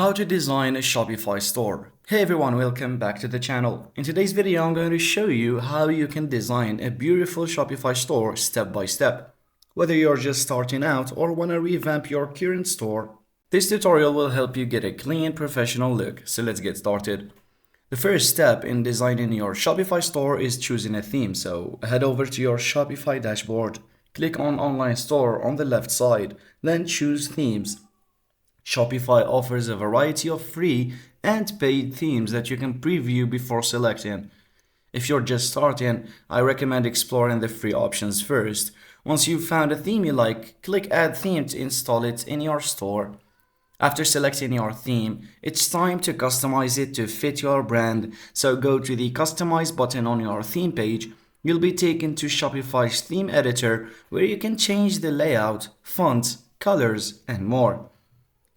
How to design a Shopify store. Hey everyone, welcome back to the channel. In today's video, I'm going to show you how you can design a beautiful Shopify store step by step. Whether you're just starting out or want to revamp your current store, this tutorial will help you get a clean, professional look. So let's get started. The first step in designing your Shopify store is choosing a theme. So head over to your Shopify dashboard, click on Online Store on the left side, then choose Themes. Shopify offers a variety of free and paid themes that you can preview before selecting. If you're just starting, I recommend exploring the free options first. Once you've found a theme you like, click Add Theme to install it in your store. After selecting your theme, it's time to customize it to fit your brand, so go to the Customize button on your theme page. You'll be taken to Shopify's theme editor where you can change the layout, fonts, colors, and more.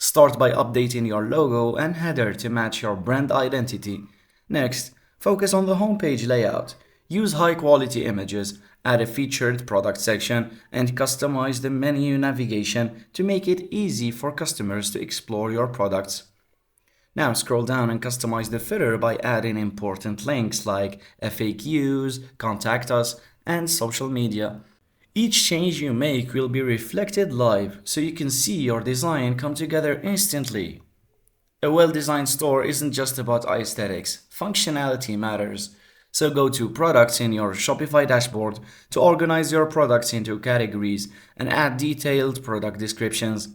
Start by updating your logo and header to match your brand identity. Next, focus on the homepage layout. Use high-quality images, add a featured product section, and customize the menu navigation to make it easy for customers to explore your products. Now scroll down and customize the footer by adding important links like FAQs, contact us, and social media. Each change you make will be reflected live, so you can see your design come together instantly. A well-designed store isn't just about aesthetics, functionality matters. So go to Products in your Shopify dashboard to organize your products into categories and add detailed product descriptions.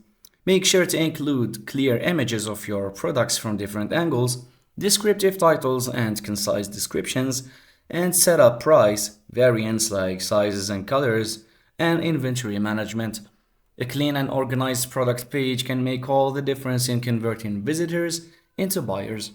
Make sure to include clear images of your products from different angles, descriptive titles and concise descriptions, and set up price, variants like sizes and colors, and inventory management. A clean and organized product page can make all the difference in converting visitors into buyers.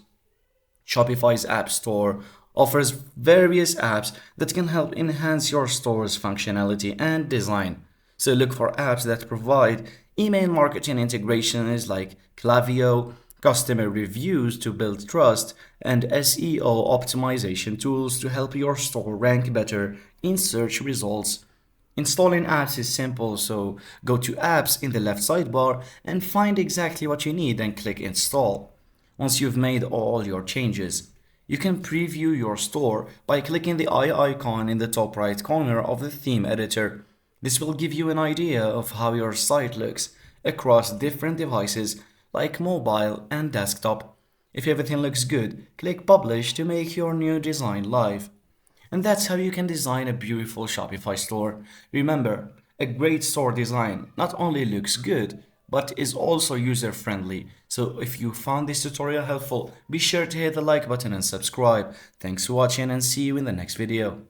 Shopify's App Store offers various apps that can help enhance your store's functionality and design. So look for apps that provide email marketing integrations like Klaviyo, customer reviews to build trust, and SEO optimization tools to help your store rank better in search results. Installing apps is simple, so go to Apps in the left sidebar and find exactly what you need and click Install. Once you've made all your changes, you can preview your store by clicking the eye icon in the top right corner of the theme editor. This will give you an idea of how your site looks across different devices like mobile and desktop. If everything looks good, click Publish to make your new design live. And that's how you can design a beautiful Shopify store. Remember, a great store design not only looks good, but is also user-friendly. So if you found this tutorial helpful, be sure to hit the like button and subscribe. Thanks for watching and see you in the next video.